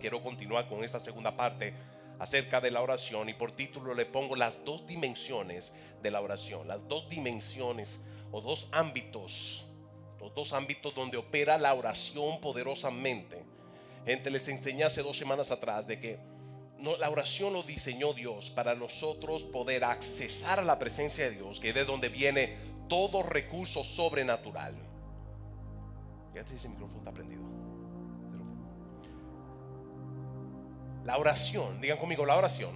Quiero continuar con esta segunda parte acerca de la oración, y por título le pongo las dos dimensiones de la oración. Las dos dimensiones o dos ámbitos, los dos ámbitos donde opera la oración poderosamente. Gente, les enseñé hace 2 semanas atrás de que la oración lo diseñó Dios para nosotros poder accesar a la presencia de Dios, que es de donde viene todo recurso sobrenatural. Fíjate, ese micrófono está prendido. La oración, digan conmigo, la oración.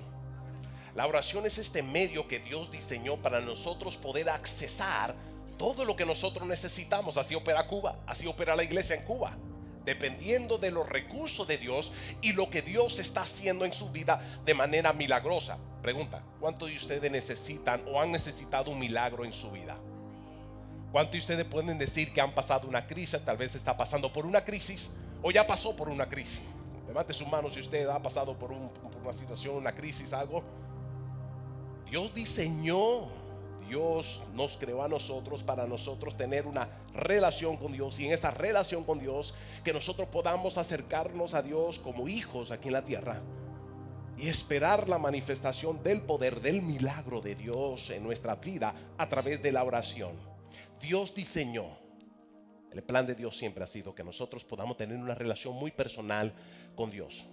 La oración es este medio que Dios diseñó para nosotros poder accesar todo lo que nosotros necesitamos. Así opera Cuba, así opera la iglesia en Cuba, dependiendo de los recursos de Dios y lo que Dios está haciendo en su vida de manera milagrosa. Pregunta: ¿cuántos de ustedes necesitan o han necesitado un milagro en su vida? ¿Cuántos de ustedes pueden decir que han pasado una crisis? Tal vez está pasando por una crisis o ya pasó por una crisis. Levante su mano si usted ha pasado por una situación, una crisis, algo. Dios diseñó, Dios nos creó a nosotros para nosotros tener una relación con Dios, y en esa relación con Dios que nosotros podamos acercarnos a Dios como hijos aquí en la tierra y esperar la manifestación del poder, del milagro de Dios en nuestra vida a través de la oración. Dios diseñó, el plan de Dios siempre ha sido que nosotros podamos tener una relación muy personal con Dios.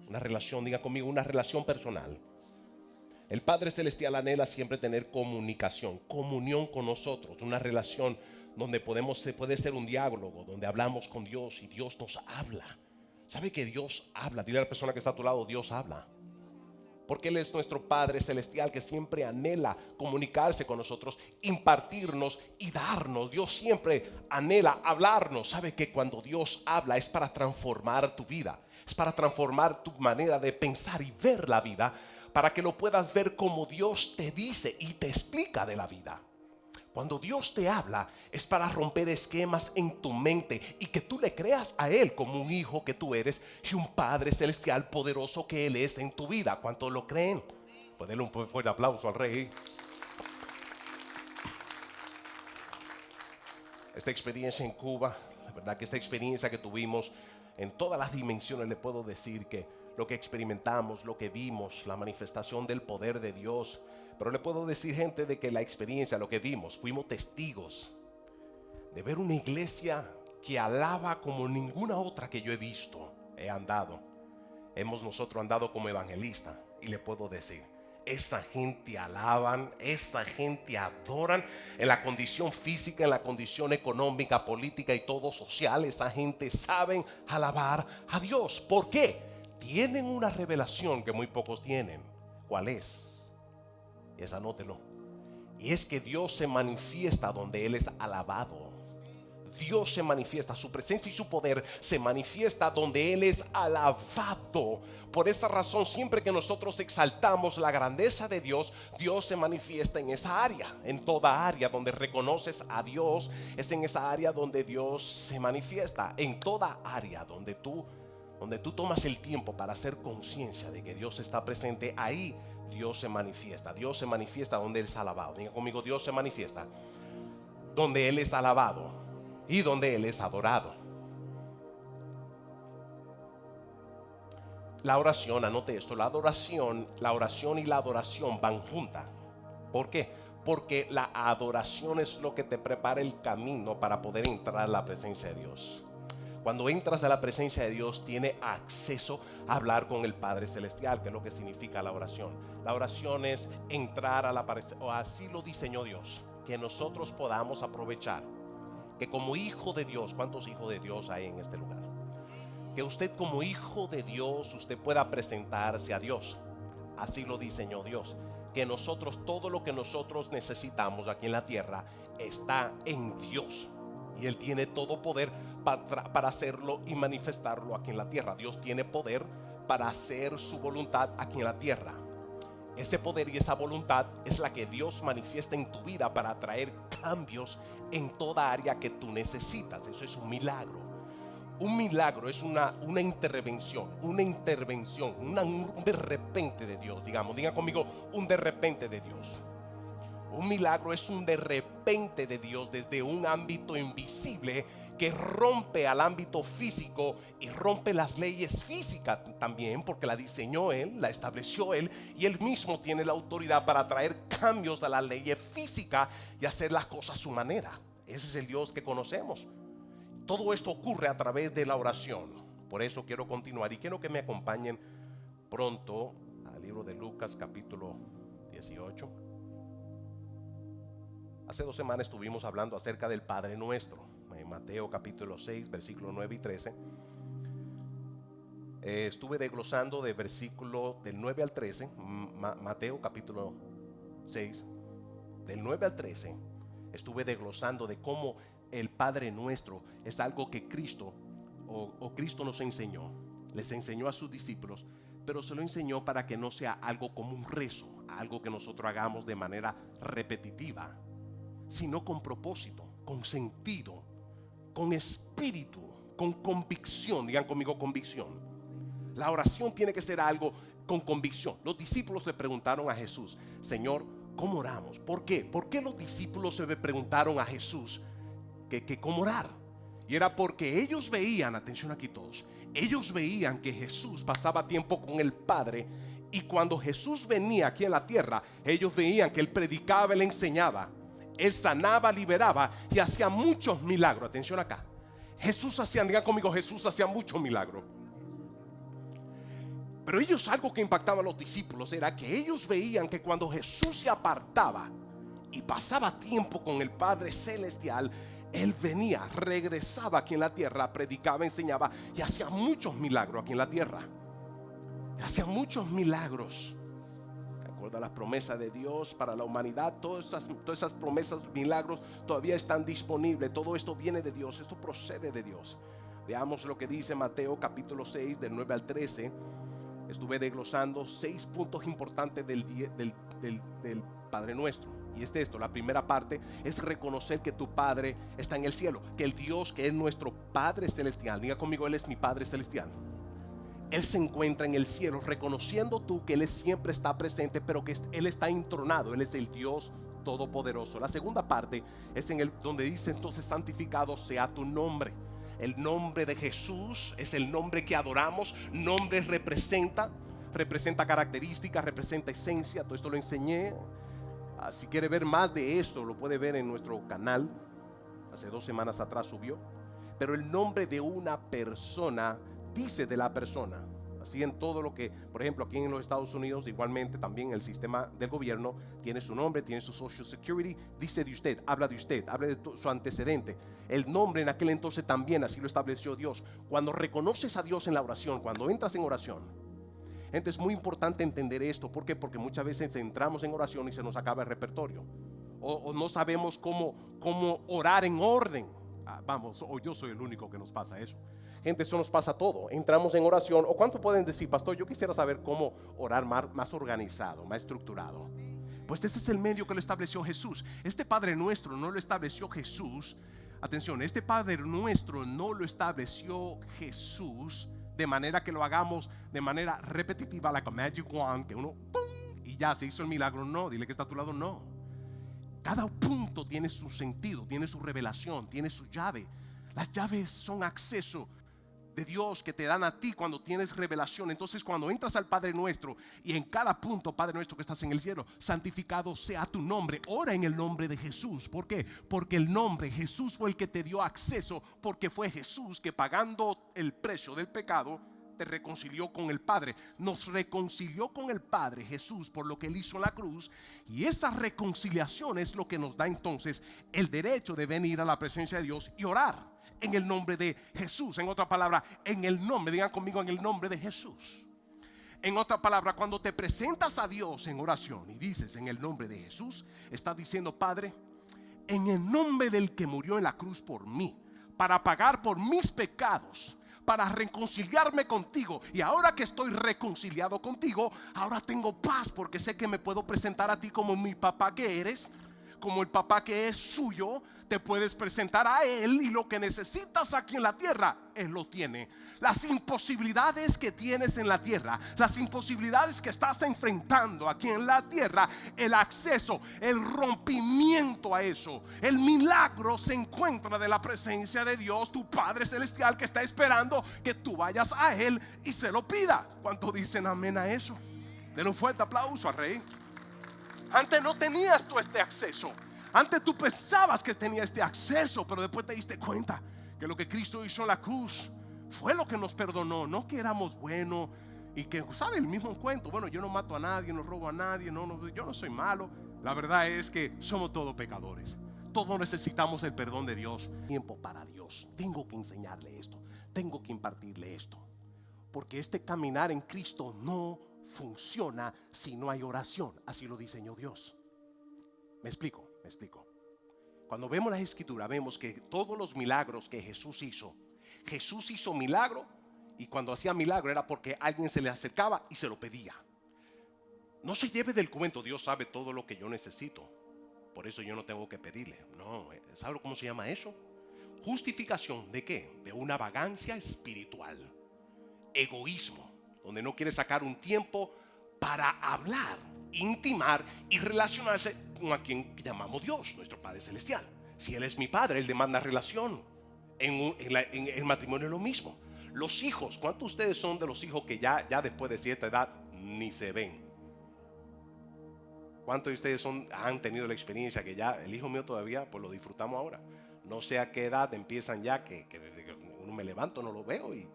Una relación, diga conmigo, una relación personal. El Padre Celestial anhela siempre tener comunicación, comunión con nosotros, una relación donde se puede ser un diálogo, donde hablamos con Dios y Dios nos habla. ¿Sabe que Dios habla? Dile a la persona que está a tu lado: Dios habla. Porque Él es nuestro Padre Celestial que siempre anhela comunicarse con nosotros, impartirnos y darnos. Dios siempre anhela hablarnos. ¿Sabe que cuando Dios habla es para transformar tu vida? Es para transformar tu manera de pensar y ver la vida, para que lo puedas ver como Dios te dice y te explica de la vida. Cuando Dios te habla es para romper esquemas en tu mente y que tú le creas a Él como un hijo que tú eres y un Padre Celestial poderoso que Él es en tu vida. ¿Cuántos lo creen? Pues denle un fuerte aplauso al Rey. Esta experiencia en Cuba, la verdad que esta experiencia que tuvimos en todas las dimensiones, le puedo decir que lo que experimentamos, lo que vimos, la manifestación del poder de Dios. Pero le puedo decir, gente, de que la experiencia, lo que vimos, fuimos testigos de ver una iglesia que alaba como ninguna otra que yo he visto, he andado. Hemos nosotros andado como evangelistas y le puedo decir, esa gente alaban, esa gente adoran en la condición física, en la condición económica, política y todo social. Esa gente saben alabar a Dios. ¿Por qué? Tienen una revelación que muy pocos tienen. ¿Cuál es? Esa anótelo. Y es que Dios se manifiesta donde Él es alabado. Dios se manifiesta, su presencia y su poder se manifiesta donde Él es alabado. Por esa razón, siempre que nosotros exaltamos la grandeza de Dios, Dios se manifiesta en esa área. En toda área donde reconoces a Dios, es en esa área donde Dios se manifiesta. En toda área donde tú tomas el tiempo para hacer conciencia de que Dios está presente, ahí Dios se manifiesta. Dios se manifiesta donde Él es alabado. Diga conmigo: Dios se manifiesta donde Él es alabado y donde Él es adorado. La oración, anote esto, la oración y la adoración van juntas. ¿Por qué? Porque la adoración es lo que te prepara el camino para poder entrar a la presencia de Dios. Cuando entras a la presencia de Dios, tiene acceso a hablar con el Padre Celestial, que es lo que significa la oración. La oración es entrar a la presencia, o así lo diseñó Dios, que nosotros podamos aprovechar que como hijo de Dios, ¿cuántos hijos de Dios hay en este lugar? Que usted como hijo de Dios, usted pueda presentarse a Dios. Así lo diseñó Dios, que nosotros, todo lo que nosotros necesitamos aquí en la tierra está en Dios. Y Él tiene todo poder para hacerlo y manifestarlo aquí en la tierra. Dios tiene poder para hacer su voluntad aquí en la tierra. Ese poder y esa voluntad es la que Dios manifiesta en tu vida para traer cambios en toda área que tú necesitas. Eso es un milagro. Un milagro es una intervención, un de repente de Dios. Diga conmigo, un de repente de Dios. Un milagro es un de repente de Dios desde un ámbito invisible que rompe al ámbito físico y rompe las leyes físicas también, porque la diseñó Él, la estableció Él, y Él mismo tiene la autoridad para traer cambios a la ley física y hacer las cosas a su manera. Ese es el Dios que conocemos. Todo esto ocurre a través de la oración. Por eso quiero continuar y quiero que me acompañen pronto al libro de Lucas capítulo 18. Hace 2 semanas estuvimos hablando acerca del Padre Nuestro en Mateo capítulo 6 versículos 9 y 13. Estuve desglosando de versículo del 9 al 13. Mateo capítulo 6 del 9 al 13. Estuve desglosando de cómo el Padre Nuestro es algo que Cristo Cristo nos enseñó. Les enseñó a sus discípulos, pero se lo enseñó para que no sea algo como un rezo, algo que nosotros hagamos de manera repetitiva, sino con propósito, con sentido, con espíritu, con convicción. Digan conmigo, convicción. La oración tiene que ser algo con convicción. Los discípulos le preguntaron a Jesús: Señor, ¿cómo oramos? ¿Por qué? ¿Por qué los discípulos se le preguntaron a Jesús que cómo orar? Y era porque ellos veían, atención aquí todos, ellos veían que Jesús pasaba tiempo con el Padre, y cuando Jesús venía aquí en la tierra, ellos veían que Él predicaba, Él enseñaba, Él sanaba, liberaba y hacía muchos milagros. Atención acá, Jesús hacía, digan conmigo, Jesús hacía muchos milagros. Pero ellos, algo que impactaba a los discípulos era que ellos veían que cuando Jesús se apartaba y pasaba tiempo con el Padre Celestial, Él venía, regresaba aquí en la tierra, predicaba, enseñaba y hacía muchos milagros aquí en la tierra. Hacía muchos milagros. ¿De acuerdo a las promesas de Dios para la humanidad? Todas esas promesas, milagros todavía están disponibles. Todo esto viene de Dios, esto procede de Dios. Veamos lo que dice Mateo capítulo 6 del 9 al 13. Estuve desglosando 6 puntos importantes del Padre Nuestro. Y es esto, la primera parte es reconocer que tu Padre está en el cielo, que el Dios que es nuestro Padre Celestial, diga conmigo, Él es mi Padre Celestial. Él se encuentra en el cielo, reconociendo tú que Él siempre está presente, pero que Él está entronado, Él es el Dios Todopoderoso. La segunda parte es donde dice entonces: santificado sea tu nombre. El nombre de Jesús es el nombre que adoramos. Nombre representa características, representa esencia. Todo esto lo enseñé. Si quiere ver más de esto, lo puede ver en nuestro canal. Hace 2 semanas atrás subió. Pero el nombre de una persona dice de la persona. Así en todo lo que, por ejemplo, aquí en los Estados Unidos, igualmente también el sistema del gobierno tiene su nombre, tiene su Social Security, dice de usted, habla de su antecedente. El nombre en aquel entonces también así lo estableció Dios. Cuando reconoces a Dios en la oración, cuando entras en oración, gente, es muy importante entender esto. ¿Por qué? Porque muchas veces entramos en oración y se nos acaba el repertorio, o no sabemos cómo orar en orden. O yo soy el único que nos pasa eso. Gente, eso nos pasa todo. Entramos en oración. ¿O cuánto pueden decir, pastor, yo quisiera saber cómo orar más organizado, más estructurado? Pues ese es el medio que lo estableció Jesús. Este Padre Nuestro no lo estableció Jesús. Atención, este Padre Nuestro no lo estableció Jesús de manera que lo hagamos de manera repetitiva, like a magic wand, que uno ¡pum! Y ya se hizo el milagro. No, dile que está a tu lado, no. Cada punto tiene su sentido, tiene su revelación, tiene su llave. Las llaves son acceso de Dios que te dan a ti cuando tienes revelación. Entonces, cuando entras al Padre Nuestro, y en cada punto: Padre Nuestro que estás en el cielo, santificado sea tu nombre. Ora en el nombre de Jesús. ¿Por qué? Porque el nombre, Jesús fue el que te dio acceso, porque fue Jesús que, pagando el precio del pecado, te reconcilió con el Padre. Nos reconcilió con el Padre Jesús por lo que Él hizo en la cruz. Y esa reconciliación es lo que nos da entonces el derecho de venir a la presencia de Dios y orar en el nombre de Jesús. En otra palabra, en el nombre, digan conmigo, en el nombre de Jesús. En otra palabra, cuando te presentas a Dios en oración y dices en el nombre de Jesús, estás diciendo: Padre, en el nombre del que murió en la cruz por mí, para pagar por mis pecados, para reconciliarme contigo, y ahora que estoy reconciliado contigo, ahora tengo paz, porque sé que me puedo presentar a ti como mi papá que eres, como el papá que es suyo, te puedes presentar a Él y lo que necesitas aquí en la tierra, Él lo tiene. Las imposibilidades que tienes en la tierra, las imposibilidades que estás enfrentando aquí en la tierra, el acceso, el rompimiento a eso, el milagro se encuentra de la presencia de Dios, tu Padre Celestial, que está esperando que tú vayas a Él y se lo pida. ¿Cuánto dicen amén a eso? Denle un fuerte aplauso al Rey. Antes no tenías tú este acceso. Antes tú pensabas que tenías este acceso, pero después te diste cuenta que lo que Cristo hizo en la cruz fue lo que nos perdonó. No que éramos buenos y que, ¿sabe? El mismo cuento. Bueno, yo no mato a nadie, no robo a nadie, yo no soy malo. La verdad es que somos todos pecadores. Todos necesitamos el perdón de Dios. Tiempo para Dios. Tengo que enseñarle esto. Tengo que impartirle esto. Porque este caminar en Cristo no funciona si no hay oración. Así lo diseñó Dios. Me explico. Cuando vemos las escrituras, vemos que todos los milagros que Jesús hizo milagro, y cuando hacía milagro era porque alguien se le acercaba y se lo pedía. No se lleve del cuento, Dios sabe todo lo que yo necesito, por eso yo no tengo que pedirle. No, ¿sabe cómo se llama eso? Justificación ¿de qué? De una vagancia espiritual, egoísmo, donde no quiere sacar un tiempo para hablar, intimar y relacionarse con a quien llamamos Dios, nuestro Padre Celestial. Si Él es mi Padre, Él demanda relación. En el matrimonio es lo mismo. Los hijos, ¿cuántos de ustedes son de los hijos que ya después de cierta edad ni se ven? ¿Cuántos de ustedes han tenido la experiencia que ya el hijo mío todavía pues lo disfrutamos ahora? No sé a qué edad empiezan ya que desde que uno me levanto no lo veo y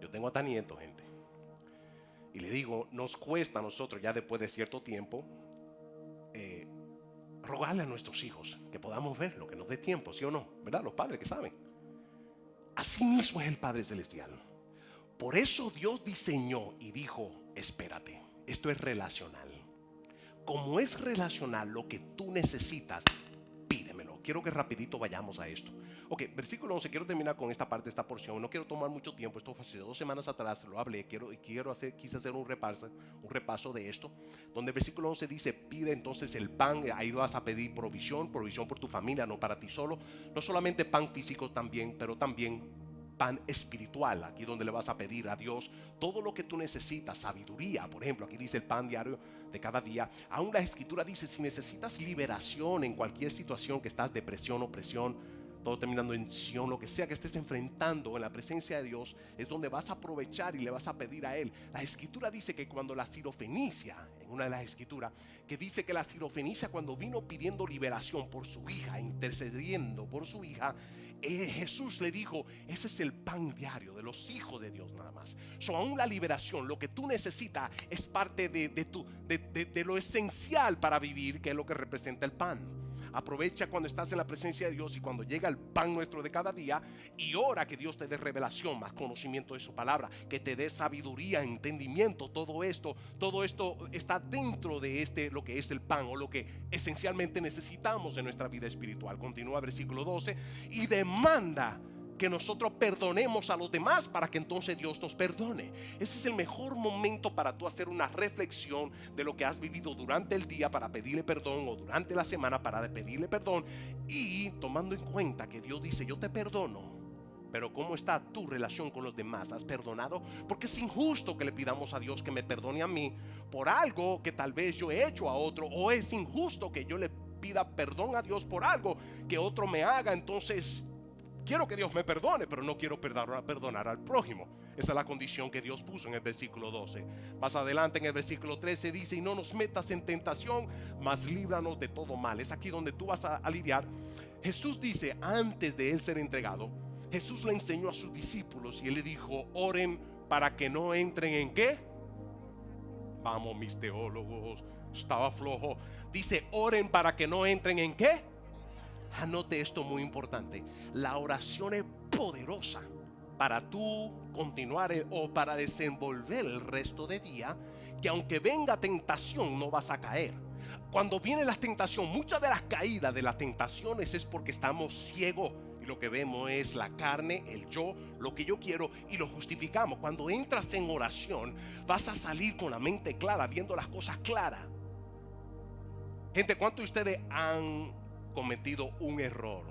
yo tengo hasta nietos, gente. Y le digo, nos cuesta a nosotros ya después de cierto tiempo rogarle a nuestros hijos que podamos verlo, que nos dé tiempo, ¿sí o no? ¿Verdad? Los padres que saben. Así mismo es el Padre Celestial. Por eso Dios diseñó y dijo, espérate, esto es relacional. Como es relacional, lo que tú necesitas, pídemelo. Quiero que rapidito vayamos a esto. Ok, versículo 11, quiero terminar con esta parte, esta porción. No quiero tomar mucho tiempo, esto fue hace 2 semanas atrás, lo hablé, quise hacer un repaso de esto, donde el versículo 11 dice, pide entonces el pan, ahí vas a pedir provisión por tu familia, no para ti solo, no solamente pan físico también, pero también pan espiritual, aquí donde le vas a pedir a Dios todo lo que tú necesitas, sabiduría, por ejemplo, aquí dice el pan diario de cada día. Aún la escritura dice, si necesitas liberación en cualquier situación que estás, depresión, opresión, todo terminando en Sion, lo que sea que estés enfrentando en la presencia de Dios, es donde vas a aprovechar y le vas a pedir a Él. La escritura dice que cuando la Sirofenicia, en una de las escrituras, que dice que la Sirofenicia cuando vino pidiendo liberación por su hija, intercediendo por su hija, Jesús le dijo, ese es el pan diario de los hijos de Dios nada más. Aún la liberación, lo que tú necesitas es parte de lo esencial para vivir, que es lo que representa el pan. Aprovecha cuando estás en la presencia de Dios y cuando llega el pan nuestro de cada día y ora que Dios te dé revelación, más conocimiento de su palabra, que te dé sabiduría, entendimiento. Todo esto está dentro de lo que es el pan o lo que esencialmente necesitamos en nuestra vida espiritual. Continúa versículo 12 y demanda que nosotros perdonemos a los demás para que entonces Dios nos perdone. Ese es el mejor momento para tú hacer una reflexión de lo que has vivido durante el día para pedirle perdón, o durante la semana para pedirle perdón, y tomando en cuenta que Dios dice, yo te perdono, pero ¿cómo está tu relación con los demás? ¿Has perdonado? Porque es injusto que le pidamos a Dios que me perdone a mí por algo que tal vez yo he hecho a otro, o es injusto que yo le pida perdón a Dios por algo que otro me haga. Entonces quiero que Dios me perdone, pero no quiero perdonar al prójimo. Esa es la condición que Dios puso en el versículo 12. Más adelante en el versículo 13 dice, y no nos metas en tentación, mas líbranos de todo mal. Es aquí donde tú vas a lidiar. Jesús dice, antes de él ser entregado, Jesús le enseñó a sus discípulos y él le dijo, oren para que no entren en ¿qué? Vamos, mis teólogos, estaba flojo. Dice, oren para que no entren en ¿qué? Anote esto muy importante. La oración es poderosa para tú continuar o para desenvolver el resto de día, que aunque venga tentación no vas a caer. Cuando viene la tentación, muchas de las caídas de las tentaciones es porque estamos ciegos y lo que vemos es la carne, el yo, lo que yo quiero, y lo justificamos. Cuando entras en oración vas a salir con la mente clara, viendo las cosas claras. Gente, ¿cuántos de ustedes han cometido un error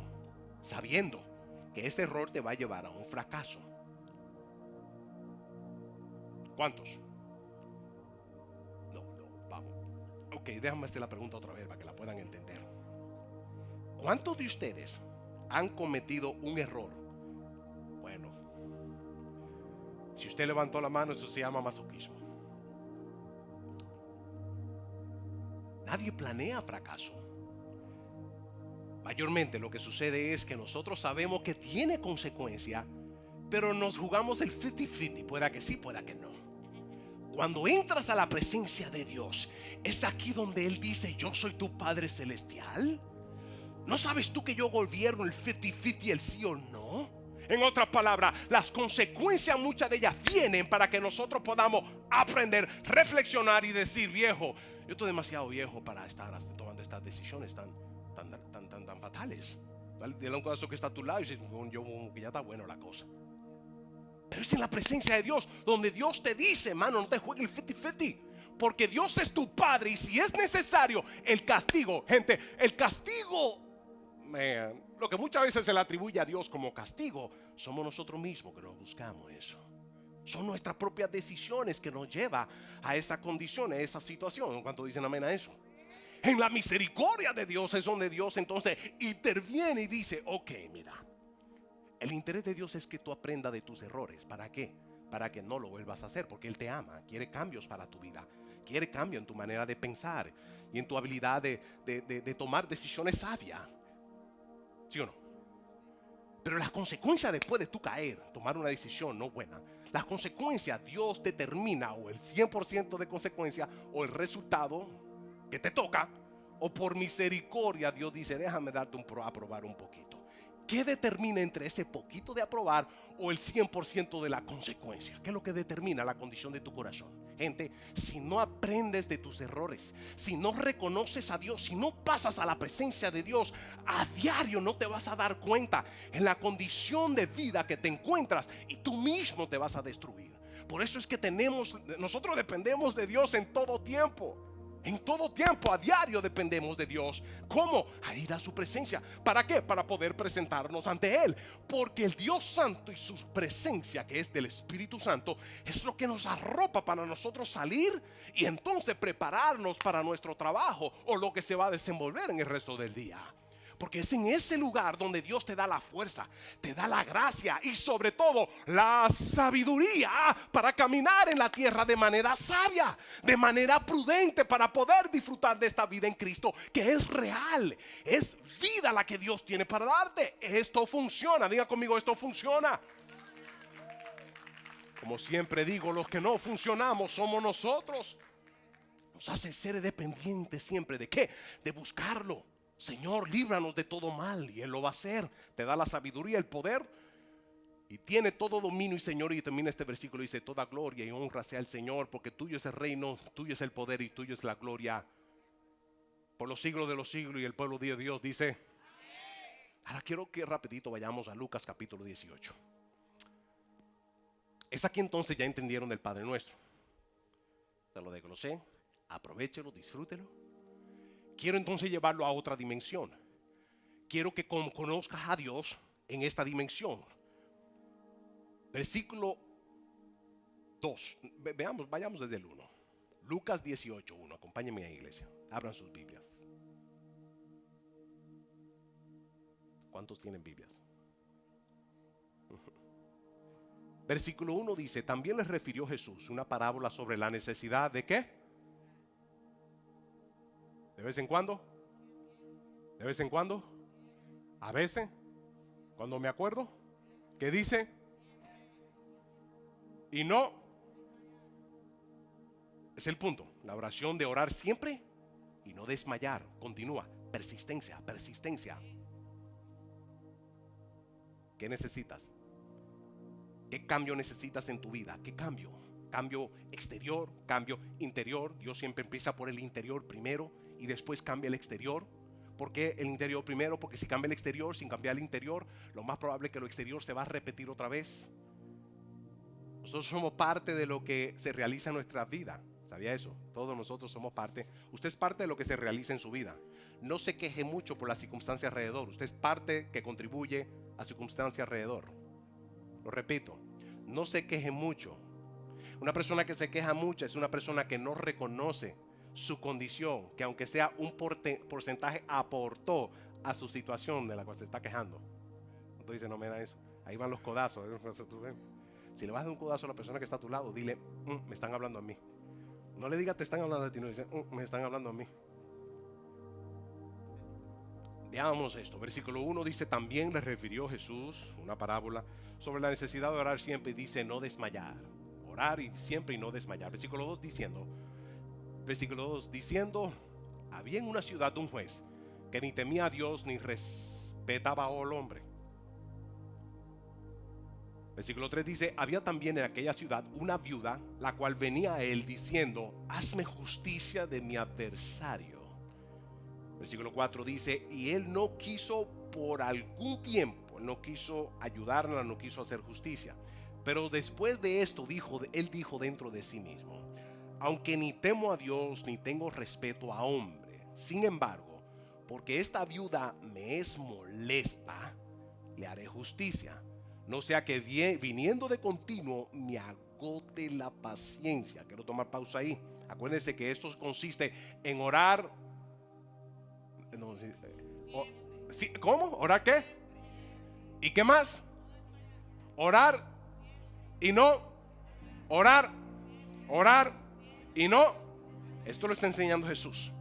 sabiendo que ese error te va a llevar a un fracaso? ¿Cuántos? No, vamos. Ok, déjame hacer la pregunta otra vez para que la puedan entender. ¿Cuántos de ustedes han cometido un error? Bueno, si usted levantó la mano, eso se llama masoquismo. Nadie planea fracaso. Mayormente lo que sucede es que nosotros sabemos que tiene consecuencia, pero nos jugamos el 50-50, pueda que sí, pueda que no. Cuando entras a la presencia de Dios, es aquí donde Él dice: yo soy tu Padre Celestial. ¿No sabes tú que yo gobierno el 50-50, el sí o no? En otras palabras, las consecuencias, muchas de ellas vienen para que nosotros podamos aprender, reflexionar y decir: viejo, yo estoy demasiado viejo para estar tomando estas decisiones tan fatales. Dile a un corazón que está a tu lado y dice: yo que ya está bueno la cosa. Pero es en la presencia de Dios donde Dios te dice: mano, no te juegues el 50-50, porque Dios es tu Padre, y si es necesario el castigo, gente, el castigo, lo que muchas veces se le atribuye a Dios como castigo, somos nosotros mismos que nos buscamos eso. Son nuestras propias decisiones que nos lleva a esa condición, a esa situación. ¿Cuánto dicen amén a eso? En la misericordia de Dios es donde Dios entonces interviene y dice: ok, mira, el interés de Dios es que tú aprendas de tus errores. ¿Para qué? Para que no lo vuelvas a hacer, porque Él te ama, quiere cambios para tu vida, quiere cambio en tu manera de pensar y en tu habilidad de tomar decisiones sabias. ¿Sí o no? Pero las consecuencias después de tú caer, tomar una decisión no buena, las consecuencias Dios determina, o el 100% de consecuencia, o el resultado que te toca, o por misericordia Dios dice: déjame darte a probar un poquito. ¿Qué determina entre ese poquito de aprobar o el 100% de la consecuencia? ¿Qué es lo que determina la condición de tu corazón? Gente, si no aprendes de tus errores, si no reconoces a Dios, si no pasas a la presencia de Dios a diario, no te vas a dar cuenta en la condición de vida que te encuentras, y tú mismo te vas a destruir. Por eso es que nosotros dependemos de Dios en todo tiempo. En todo tiempo, a diario dependemos de Dios. ¿Cómo? A ir a su presencia. ¿Para qué? Para poder presentarnos ante Él. Porque el Dios Santo y su presencia, que es del Espíritu Santo, es lo que nos arropa para nosotros salir y entonces prepararnos para nuestro trabajo o lo que se va a desenvolver en el resto del día. Porque es en ese lugar donde Dios te da la fuerza, te da la gracia y sobre todo la sabiduría para caminar en la tierra de manera sabia, de manera prudente, para poder disfrutar de esta vida en Cristo, que es real, es vida la que Dios tiene para darte. Esto funciona, diga conmigo: esto funciona. Como siempre digo, los que no funcionamos somos nosotros. Nos hace ser dependientes siempre ¿de qué? De buscarlo. Señor, líbranos de todo mal, y Él lo va a hacer. Te da la sabiduría, el poder, y tiene todo dominio y señor. Y termina este versículo, dice: toda gloria y honra sea el Señor, porque tuyo es el reino, tuyo es el poder y tuyo es la gloria por los siglos de los siglos. Y el pueblo de Dios dice: ahora quiero que rapidito vayamos a Lucas capítulo 18. Es aquí entonces ya entendieron del Padre Nuestro. Te lo desglosé, aprovéchelo, disfrútelo. Quiero entonces llevarlo a otra dimensión. Quiero que conozcas a Dios en esta dimensión. Versículo 2. Vayamos desde el 1. Lucas 18, 1. Acompáñenme a iglesia. Abran sus Biblias. ¿Cuántos tienen Biblias? Versículo 1 dice: también les refirió Jesús una parábola sobre la necesidad de ¿qué? ¿De vez en cuando? ¿De vez en cuando? ¿A veces? ¿Cuando me acuerdo? ¿Qué dice? Y no. Es el punto. La oración de orar siempre y no desmayar. Continúa. Persistencia, persistencia. ¿Qué necesitas? ¿Qué cambio necesitas en tu vida? ¿Qué cambio? Cambio exterior, cambio interior. Dios siempre empieza por el interior primero y después cambia el exterior. ¿Por qué el interior primero? Porque si cambia el exterior sin cambiar el interior, lo más probable es que lo exterior se va a repetir otra vez. Nosotros somos parte de lo que se realiza en nuestra vida. ¿Sabía eso? Todos nosotros somos parte. Usted es parte de lo que se realiza en su vida. No se queje mucho por las circunstancias alrededor. Usted es parte que contribuye a circunstancias alrededor. Lo repito, no se queje mucho. Una persona que se queja mucho es una persona que no reconoce su condición, que aunque sea un porcentaje aportó a su situación de la cual se está quejando. Entonces dice, no me da eso. Ahí van los codazos. Si le vas a dar un codazo a la persona que está a tu lado, dile, me están hablando a mí. No le digas te están hablando a ti, no dice, me están hablando a mí. Veamos esto. Versículo 1 dice, también le refirió Jesús una parábola sobre la necesidad de orar siempre y dice, no desmayar. Orar y siempre y no desmayar. Versículo 2 diciendo, había en una ciudad un juez que ni temía a Dios ni respetaba al hombre. Versículo 3 dice, había también en aquella ciudad una viuda, la cual venía a él diciendo, hazme justicia de mi adversario. Versículo 4 dice, y él no quiso por algún tiempo, no quiso ayudarla, no quiso hacer justicia. Pero después de esto él dijo dentro de sí mismo, aunque ni temo a Dios ni tengo respeto a hombre, sin embargo, porque esta viuda me es molesta, le haré justicia. No sea que viniendo de continuo me agote la paciencia. Quiero tomar pausa ahí. Acuérdense que esto consiste en orar. ¿Cómo? ¿Orar qué? ¿Y qué más? Orar y no. Orar y no. Esto lo está enseñando Jesús.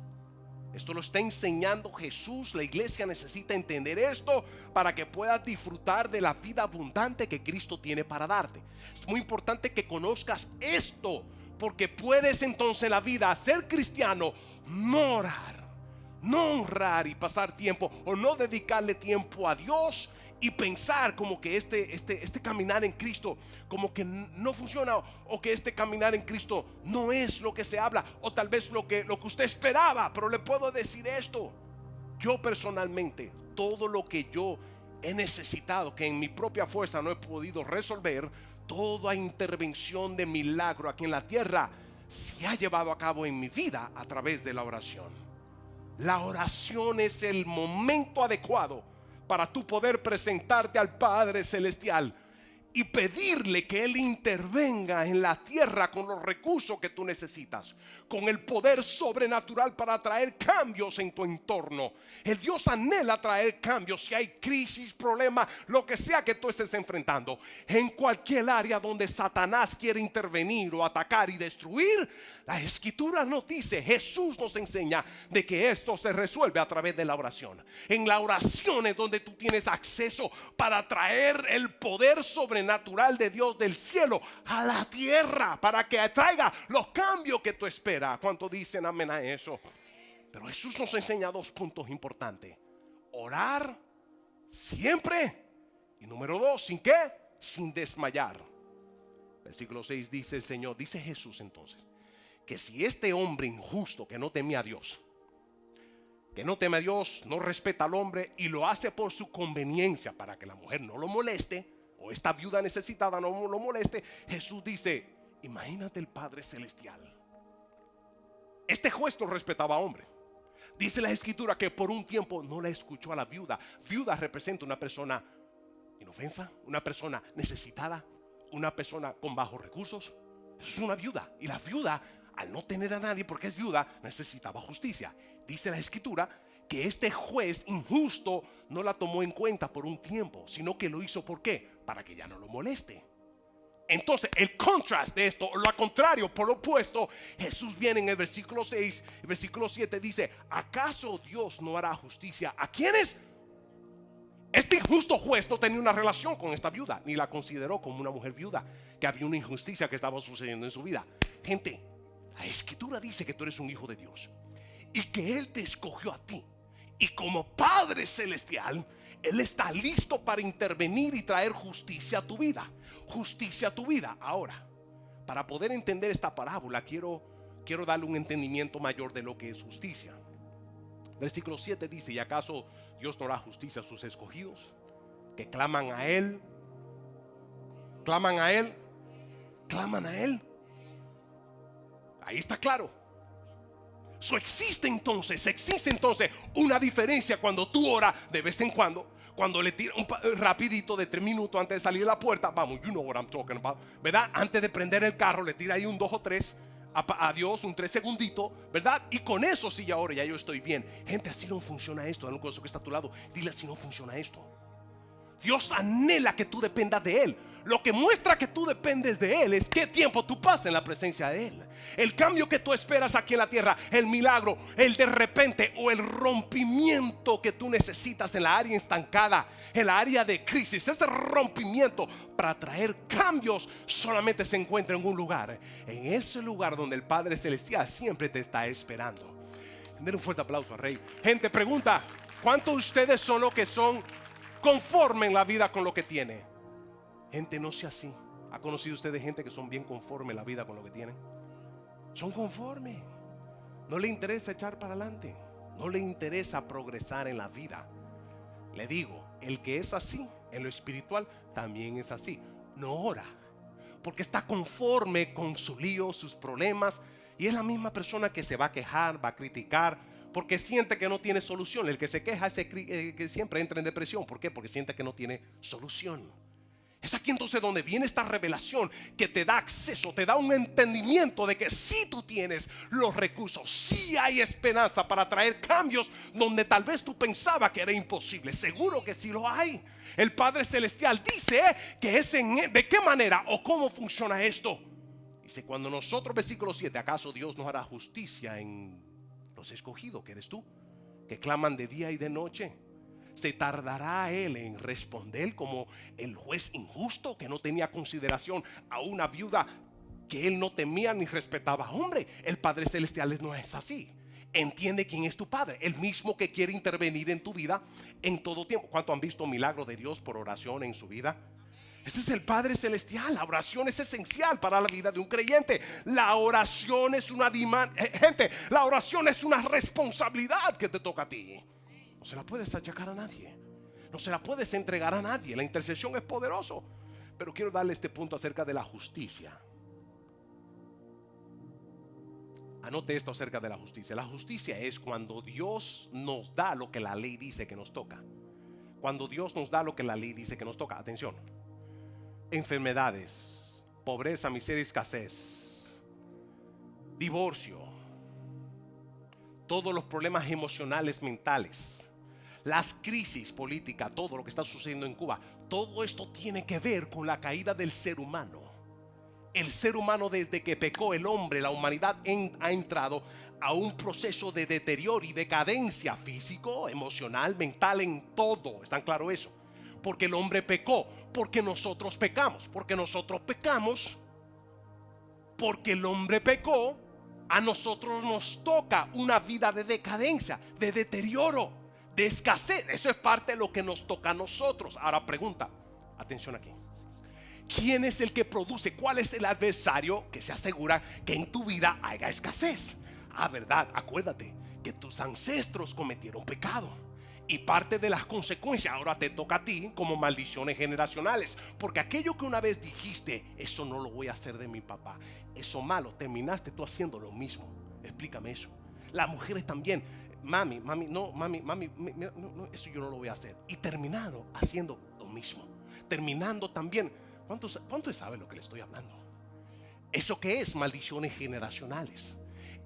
Esto lo está enseñando Jesús. La iglesia necesita entender esto para que puedas disfrutar de la vida abundante que Cristo tiene para darte. Es muy importante que conozcas esto, porque puedes entonces en la vida ser cristiano, no orar, no honrar y pasar tiempo o no dedicarle tiempo a Dios y pensar como que este caminar en Cristo como que no funciona, o que este caminar en Cristo no es lo que se habla, o tal vez lo que usted esperaba. Pero le puedo decir esto, yo personalmente, todo lo que yo he necesitado, que en mi propia fuerza no he podido resolver, toda intervención de milagro aquí en la tierra se ha llevado a cabo en mi vida a través de la oración. La oración es el momento adecuado para tú poder presentarte al Padre Celestial y pedirle que Él intervenga en la tierra con los recursos que tú necesitas, con el poder sobrenatural para traer cambios en tu entorno. El Dios anhela traer cambios. Si hay crisis, problemas, lo que sea que tú estés enfrentando, en cualquier área donde Satanás quiere intervenir o atacar y destruir, la Escritura nos dice, Jesús nos enseña de que esto se resuelve a través de la oración. En la oración es donde tú tienes acceso para traer el poder sobrenatural de Dios del cielo a la tierra, para que traiga los cambios que tú esperas. ¿Cuánto dicen amén a eso? Pero Jesús nos enseña dos puntos importantes: orar siempre, y número 2, ¿sin qué? Sin desmayar. Versículo 6 dice el Señor, dice Jesús entonces, que si este hombre injusto que no temía a Dios, que no teme a Dios, no respeta al hombre y lo hace por su conveniencia, para que la mujer no lo moleste, o esta viuda necesitada no lo moleste, Jesús dice, imagínate el Padre Celestial. Este juez no respetaba a hombre. Dice la Escritura que por un tiempo no la escuchó a la viuda. Viuda representa una persona indefensa, una persona necesitada, una persona con bajos recursos. Es una viuda, y la viuda, al no tener a nadie porque es viuda, necesitaba justicia. Dice la Escritura que este juez injusto no la tomó en cuenta por un tiempo, sino que lo hizo, ¿por qué? Para que ya no lo moleste. Entonces el contraste de esto, lo contrario, por lo opuesto, Jesús viene en el versículo 6, el versículo 7 dice, ¿acaso Dios no hará justicia a quienes? Este injusto juez no tenía una relación con esta viuda, ni la consideró como una mujer viuda, que había una injusticia que estaba sucediendo en su vida. Gente, la Escritura dice que tú eres un hijo de Dios y que Él te escogió a ti, y como Padre Celestial Él está listo para intervenir y traer justicia a tu vida. Justicia a tu vida. Ahora, para poder entender esta parábola, quiero darle un entendimiento mayor de lo que es justicia. Versículo 7 dice, ¿y acaso Dios no hará justicia a sus escogidos, que claman a Él? ¿Claman a Él? ¿Claman a Él? Ahí está claro. Existe entonces una diferencia cuando tú oras de vez en cuando le tiras rapidito de 3 minutos antes de salir de la puerta. Vamos, you know what I'm talking about, ¿verdad? Antes de prender el carro le tira ahí un 2 o 3 a Dios, un 3 segunditos, ¿verdad? Y con eso sí, ahora ya yo estoy bien. Gente, así no funciona esto. Dale un coso que está a tu lado, dile: así no funciona esto. Dios anhela que tú dependas de Él. Lo que muestra que tú dependes de Él es qué tiempo tú pasas en la presencia de Él. El cambio que tú esperas aquí en la tierra, el milagro, el de repente o el rompimiento que tú necesitas en la área estancada, en la área de crisis. Ese rompimiento para traer cambios solamente se encuentra en un lugar. En ese lugar donde el Padre Celestial siempre te está esperando. Den un fuerte aplauso al Rey. Gente, pregunta: ¿cuántos de ustedes son los que son conforme en la vida con lo que tiene? Gente, no sea así. ¿Ha conocido ustedes gente que son bien conforme en la vida con lo que tienen? Son conformes. No le interesa echar para adelante. No le interesa progresar en la vida. Le digo, el que es así en lo espiritual también es así. No ora, porque está conforme con su lío, sus problemas. Y es la misma persona que se va a quejar, va a criticar, porque siente que no tiene solución. El que se queja es que siempre entra en depresión. ¿Por qué? Porque siente que no tiene solución. Es aquí entonces donde viene esta revelación que te da acceso, te da un entendimiento de que si tú tienes los recursos, si hay esperanza para traer cambios donde tal vez tú pensabas que era imposible. Seguro que sí lo hay. El Padre Celestial dice que es ¿de qué manera o cómo funciona esto? Dice: cuando nosotros, versículo 7, ¿acaso Dios nos hará justicia en los escogidos, que eres tú, que claman de día y de noche? ¿Se tardará Él en responder como el juez injusto que no tenía consideración a una viuda que Él no temía ni respetaba? Hombre, el Padre Celestial no es así. Entiende quién es tu Padre, el mismo que quiere intervenir en tu vida en todo tiempo. ¿Cuánto han visto milagros de Dios por oración en su vida? Ese es el Padre Celestial. La oración es esencial para la vida de un creyente. La oración es gente, la oración es una responsabilidad que te toca a ti. No se la puedes achacar a nadie. No se la puedes entregar a nadie. La intercesión es poderoso. Pero quiero darle este punto acerca de la justicia. Anote esto acerca de la justicia. La justicia es cuando Dios nos da lo que la ley dice que nos toca. Cuando Dios nos da lo que la ley dice que nos toca. Atención: enfermedades, pobreza, miseria, escasez, divorcio, todos los problemas emocionales, mentales, las crisis políticas, todo lo que está sucediendo en Cuba, todo esto tiene que ver con la caída del ser humano. El ser humano, desde que pecó el hombre, la humanidad ha entrado a un proceso de deterioro y decadencia físico, emocional, mental, en todo. ¿Están claro eso? Porque el hombre pecó, porque nosotros pecamos, porque el hombre pecó, a nosotros nos toca una vida de decadencia, de deterioro, de escasez. Eso es parte de lo que nos toca a nosotros. Ahora pregunta, atención aquí: ¿quién es el que produce? ¿Cuál es el adversario que se asegura que en tu vida haya escasez? Verdad, acuérdate que tus ancestros cometieron pecado. Y parte de las consecuencias ahora te toca a ti como maldiciones generacionales. Porque aquello que una vez dijiste: eso no lo voy a hacer de mi papá, eso malo, terminaste tú haciendo lo mismo. Explícame eso. Las mujeres también: mami, no, eso yo no lo voy a hacer. Y terminado haciendo lo mismo. Terminando también. ¿Cuántos saben lo que le estoy hablando? ¿Eso qué es? Maldiciones generacionales.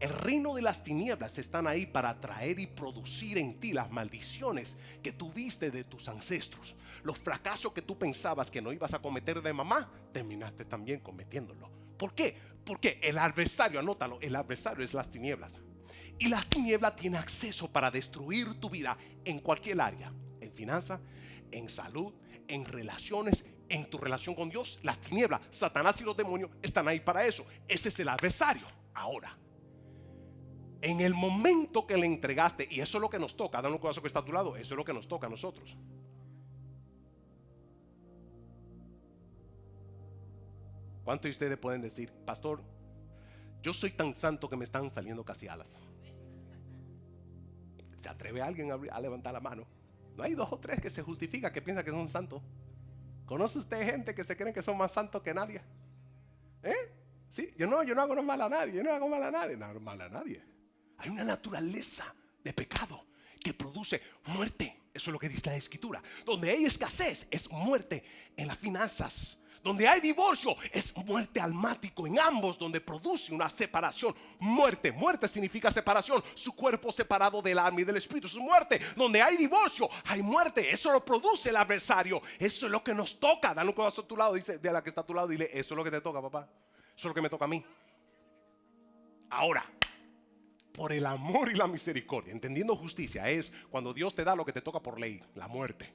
El reino de las tinieblas están ahí para traer y producir en ti las maldiciones que tuviste de tus ancestros. Los fracasos que tú pensabas que no ibas a cometer de mamá, terminaste también cometiéndolo. ¿Por qué? Porque el adversario, anótalo, el adversario es las tinieblas. Y las tinieblas tienen acceso para destruir tu vida en cualquier área. En finanzas, en salud, en relaciones, en tu relación con Dios. Las tinieblas, Satanás y los demonios están ahí para eso. Ese es el adversario. Ahora, en el momento que le entregaste, y eso es lo que nos toca, dale un codazo que está a tu lado, eso es lo que nos toca a nosotros. ¿Cuántos de ustedes pueden decir: pastor, yo soy tan santo que me están saliendo casi alas? ¿Se atreve alguien a levantar la mano? No hay 2 o 3 que se justifica, que piensan que son santos. ¿Conoce usted gente que se creen que son más santos que nadie? Sí, yo no hago mal a nadie, yo no hago mal a nadie, no hago mal a nadie. Hay una naturaleza de pecado que produce muerte. Eso es lo que dice la Escritura. Donde hay escasez es muerte en las finanzas. Donde hay divorcio es muerte almático en ambos, donde produce una separación. Muerte significa separación. Su cuerpo separado del alma y del espíritu. Eso es muerte. Donde hay divorcio hay muerte. Eso lo produce el adversario. Eso es lo que nos toca. Dale un codazo a tu lado, dice, de la que está a tu lado, dile, eso es lo que te toca, papá. Eso es lo que me toca a mí. Ahora, por el amor y la misericordia, entendiendo justicia, es cuando Dios te da lo que te toca por ley, la muerte.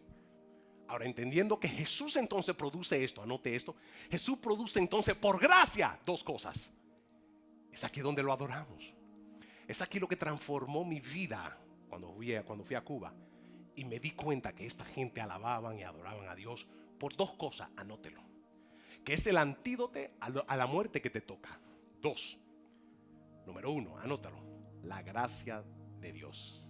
Ahora, entendiendo que Jesús entonces produce esto, anote esto. Jesús produce entonces por gracia dos cosas. Es aquí donde lo adoramos. Es aquí lo que transformó mi vida cuando fui a Cuba. Y me di cuenta que esta gente alababan y adoraban a Dios por dos cosas, anótelo. Que es el antídoto a la muerte que te toca. Dos. Número uno, anótalo. La gracia de Dios.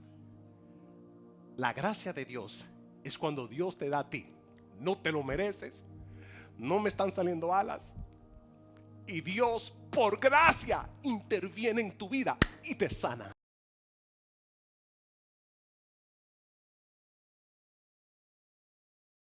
La gracia de Dios es cuando Dios te da a ti. No te lo mereces. No me están saliendo alas. Y Dios, por gracia, interviene en tu vida y te sana.